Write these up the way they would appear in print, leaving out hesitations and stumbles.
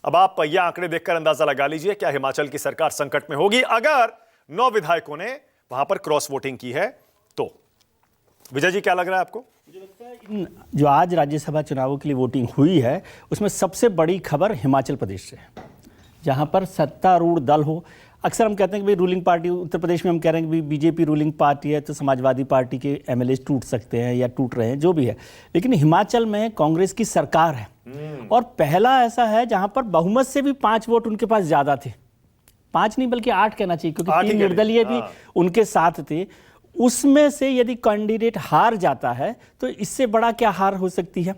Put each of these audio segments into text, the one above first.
अब आप ये आंकड़े देखकर अंदाजा लगा लीजिए क्या हिमाचल की सरकार संकट में होगी अगर 9 विधायकों ने वहां पर क्रॉस वोटिंग की है तो। विजय जी, क्या लग रहा है आपको? मुझे लगता है जो आज राज्यसभा चुनावों के लिए वोटिंग हुई है उसमें सबसे बड़ी खबर हिमाचल प्रदेश से है, जहां पर सत्तारूढ़ दल हो। अक्सर हम कहते हैं कि भाई रूलिंग पार्टी, उत्तर प्रदेश में हम कह रहे हैं कि बीजेपी रूलिंग पार्टी है तो समाजवादी पार्टी के एमएलए टूट सकते हैं या टूट रहे हैं, जो भी है, लेकिन हिमाचल में कांग्रेस की सरकार है और पहला ऐसा है जहां पर बहुमत से भी 5 वोट उनके पास ज्यादा थे। 5 नहीं बल्कि 8 कहना चाहिए, क्योंकि 3 निर्दलीय भी उनके साथ थे। उसमें से यदि कैंडिडेट हार जाता है तो इससे बड़ा क्या हार हो सकती है।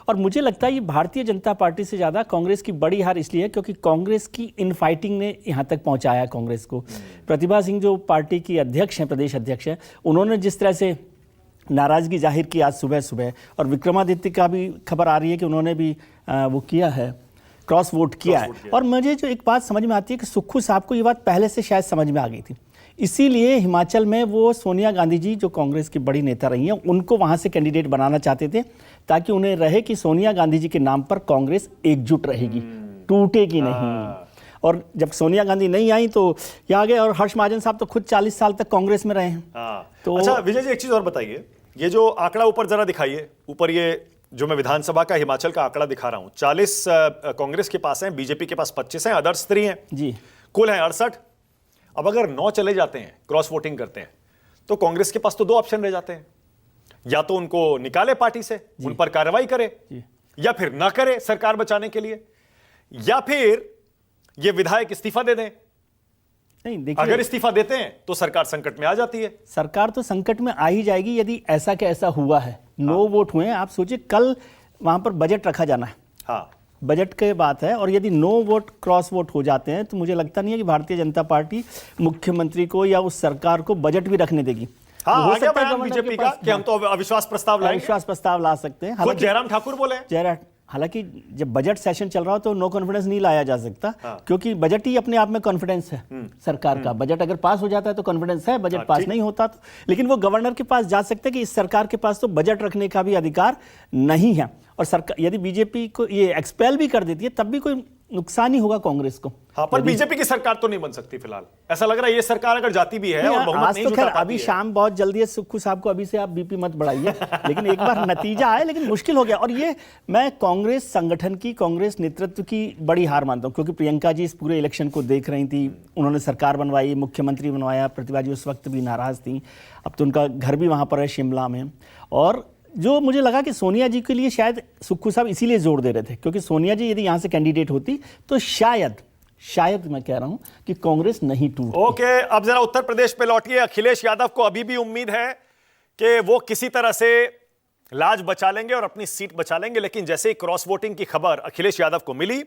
और मुझे लगता है ये भारतीय जनता पार्टी से ज़्यादा कांग्रेस की बड़ी हार इसलिए है क्योंकि कांग्रेस की इनफाइटिंग ने यहाँ तक पहुँचाया कांग्रेस को। प्रतिभा सिंह जो पार्टी की अध्यक्ष हैं, प्रदेश अध्यक्ष हैं, उन्होंने जिस तरह से नाराज़गी जाहिर की आज सुबह सुबह, और विक्रमादित्य का भी खबर आ रही है कि उन्होंने भी वो किया है, क्रॉस वोट किया है। और मुझे जो एक बात समझ में आती है कि सुक्खू साहब को ये बात पहले से शायद समझ में आ गई थी, इसीलिए हिमाचल में वो सोनिया गांधी जी जो कांग्रेस की बड़ी नेता रही हैं उनको वहां से कैंडिडेट बनाना चाहते थे ताकि उन्हें रहे कि सोनिया गांधी जी के नाम पर कांग्रेस एकजुट रहेगी, टूटेगी नहीं। और जब सोनिया गांधी नहीं आई तो ये आ गए, और हर्ष महाजन साहब तो खुद 40 साल तक कांग्रेस में रहे हैं। तो अच्छा विजय जी, एक चीज और बताइए, ये जो आंकड़ा ऊपर जरा दिखाइए, ऊपर ये जो मैं विधानसभा का हिमाचल का आंकड़ा दिखा रहा हूं, 40 कांग्रेस के पास है, बीजेपी के पास 25 है, अदर्स 3 है जी, कुल है 68। अब अगर 9 चले जाते हैं, क्रॉस वोटिंग करते हैं, तो कांग्रेस के पास तो 2 ऑप्शन रह जाते हैं, या तो उनको निकाले पार्टी से, उन पर कार्रवाई करे, या फिर ना करे सरकार बचाने के लिए, या फिर ये विधायक इस्तीफा दे दें। नहीं, देखिए, अगर इस्तीफा देते हैं तो सरकार संकट में आ जाती है। सरकार तो संकट में आ ही जाएगी यदि ऐसा का ऐसा हुआ है। 9 वोट हुए हैं, आप सोचिए कल वहां पर बजट रखा जाना है। हाँ, बजट की बात है, और यदि 9 वोट क्रॉस वोट हो जाते हैं तो मुझे लगता नहीं है कि भारतीय जनता पार्टी मुख्यमंत्री को या उस सरकार को बजट भी रखने देगी। हाँ, हो सकता है बीजेपी का कि हम तो अविश्वास प्रस्ताव लाएंगे, अविश्वास प्रस्ताव ला सकते हैं। हालांकि जयराम ठाकुर बोले, हालांकि जब बजट सेशन चल रहा हो तो नो कॉन्फिडेंस नहीं लाया जा सकता। क्योंकि बजट ही अपने आप में कॉन्फिडेंस है सरकार का। बजट अगर पास हो जाता है तो कॉन्फिडेंस है, बजट पास नहीं होता तो, लेकिन वो गवर्नर के पास जा सकते हैं कि इस सरकार के पास तो बजट रखने का भी अधिकार नहीं है। और सरकार यदि बीजेपी को ये एक्सपेल भी कर देती है तब भी कोई नुकसान ही होगा कांग्रेस को। हाँ, पर बीजेपी की सरकार तो नहीं बन सकती फिलहाल, ऐसा लग रहा है। ये सरकार अगर जाती भी है और बहुमत नहीं जुटा पाती अभी है। शाम बहुत जल्दी है, सुक्खू साहब को अभी से आप बीपी मत बढ़ाइए लेकिन एक बार नतीजा आए, लेकिन मुश्किल हो गया। और ये मैं कांग्रेस संगठन की, कांग्रेस नेतृत्व की बड़ी हार मानता हूं, क्योंकि प्रियंका जी इस पूरे इलेक्शन को देख रही थी, उन्होंने सरकार बनवाई, मुख्यमंत्री बनवाया, प्रतिभा जी उस वक्त भी नाराज थी, अब तो उनका घर भी वहां पर है शिमला में। और जो मुझे लगा कि सोनिया जी के लिए शायद सुक्खू साहब इसीलिए जोर दे रहे थे, क्योंकि सोनिया जी यदि यहां से कैंडिडेट होती तो शायद मैं कह रहा हूं कि कांग्रेस नहीं टूटती। ओके, अब जरा उत्तर प्रदेश पे लौटिए। अखिलेश यादव को अभी भी उम्मीद है कि वो किसी तरह से लाज बचा लेंगे और अपनी सीट बचा लेंगे, लेकिन जैसे ही क्रॉस वोटिंग की खबर अखिलेश यादव को मिली,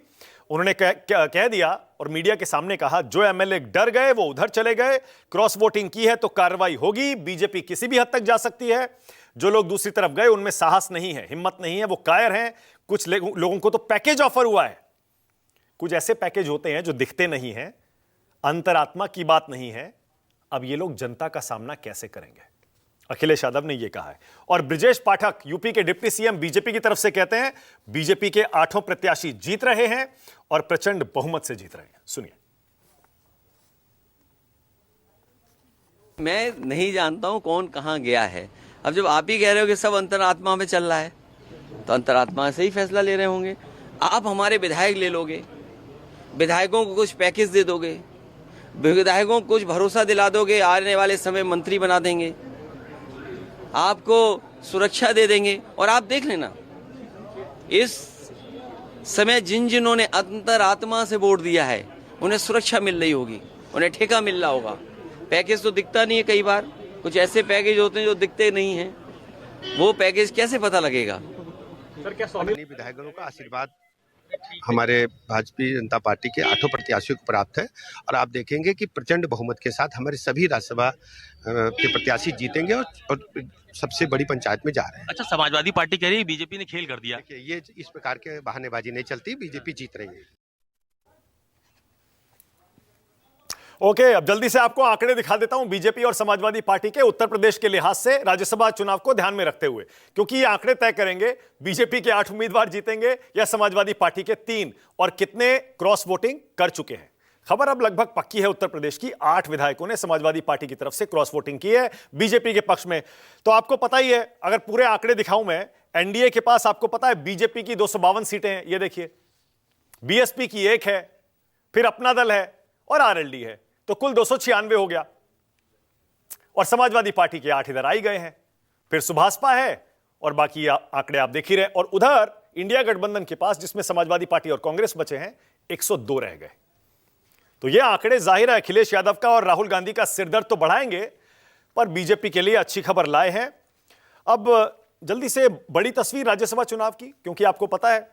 उन्होंने कह दिया और मीडिया के सामने कहा, जो एमएलए डर गए वो उधर चले गए, क्रॉस वोटिंग की है तो कार्रवाई होगी, बीजेपी किसी भी हद तक जा सकती है, जो लोग दूसरी तरफ गए उनमें साहस नहीं है, हिम्मत नहीं है, वो कायर हैं। कुछ लोगों को तो पैकेज ऑफर हुआ है। कुछ ऐसे पैकेज होते हैं जो दिखते नहीं हैं, अंतरात्मा की बात नहीं है। अब ये लोग जनता का सामना कैसे करेंगे? अखिलेश यादव ने यह कहा है। और ब्रिजेश पाठक, यूपी के डिप्टी सीएम, बीजेपी की तरफ से कहते हैं बीजेपी के 8 प्रत्याशी जीत रहे हैं और प्रचंड बहुमत से जीत रहे हैं। सुनिए। मैं नहीं जानता हूं कौन कहां गया है। अब जब आप ही कह रहे हो कि सब अंतरात्मा में चल रहा है तो अंतरात्मा से ही फैसला ले रहे होंगे। आप हमारे विधायक ले लोगे, विधायकों को कुछ पैकेज दे दोगे, विधायकों को कुछ भरोसा दिला दोगे, आने वाले समय मंत्री बना देंगे, आपको सुरक्षा दे देंगे। और आप देख लेना, इस समय जिन्होंने अंतरात्मा से वोट दिया है उन्हें सुरक्षा मिल रही होगी, उन्हें ठेका मिल रहा होगा। पैकेज तो दिखता नहीं है, कई बार कुछ ऐसे पैकेज होते हैं जो दिखते नहीं हैं, वो पैकेज कैसे पता लगेगा? सर, क्या स्वामी विधायकों का आशीर्वाद हमारे भारतीय जनता पार्टी के 8 प्रत्याशियों को प्राप्त है, और आप देखेंगे कि प्रचंड बहुमत के साथ हमारे सभी राज्यसभा के प्रत्याशी जीतेंगे और सबसे बड़ी पंचायत में जा रहे हैं। अच्छा, समाजवादी पार्टी कह रही है बीजेपी ने खेल कर दिया। देखिए, ये इस प्रकार के बहानेबाजी नहीं चलती, बीजेपी जीत रही है। ओके, अब जल्दी से आपको आंकड़े दिखा देता हूं बीजेपी और समाजवादी पार्टी के उत्तर प्रदेश के लिहाज से राज्यसभा चुनाव को ध्यान में रखते हुए, क्योंकि ये आंकड़े तय करेंगे बीजेपी के 8 उम्मीदवार जीतेंगे या समाजवादी पार्टी के 3 और कितने क्रॉस वोटिंग कर चुके हैं। खबर अब लगभग पक्की है, उत्तर प्रदेश की 8 विधायकों ने समाजवादी पार्टी की तरफ से क्रॉस वोटिंग की है बीजेपी के पक्ष में। तो आपको पता ही है, अगर पूरे आंकड़े दिखाऊं मैं, एनडीए के पास आपको पता है बीजेपी की 252 सीटें हैं, ये देखिए, बीएसपी की 1 है, फिर अपना दल है और आरएलडी है, तो कुल 296 हो गया। और समाजवादी पार्टी के 8 इधर आ ही गए हैं, फिर सुभाषपा है और बाकी आंकड़े आप देख ही रहे। और उधर इंडिया गठबंधन के पास, जिसमें समाजवादी पार्टी और कांग्रेस बचे हैं, 102 रह गए। तो ये आंकड़े जाहिर है अखिलेश यादव का और राहुल गांधी का सिरदर्द तो बढ़ाएंगे, पर बीजेपी के लिए अच्छी खबर लाए हैं। अब जल्दी से बड़ी तस्वीर राज्यसभा चुनाव की, क्योंकि आपको पता है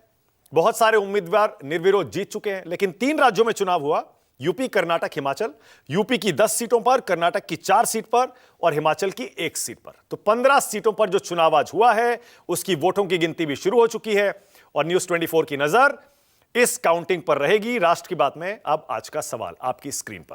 बहुत सारे उम्मीदवार निर्विरोध जीत चुके हैं, लेकिन 3 राज्यों में चुनाव हुआ, यूपी, कर्नाटक, हिमाचल। यूपी की 10 सीटों पर, कर्नाटक की 4 सीट पर और हिमाचल की 1 सीट पर। तो 15 सीटों पर जो चुनाव आज हुआ है, उसकी वोटों की गिनती भी शुरू हो चुकी है और न्यूज़ 24 की नजर इस काउंटिंग पर रहेगी। राष्ट्र की बात में अब आज का सवाल आपकी स्क्रीन पर।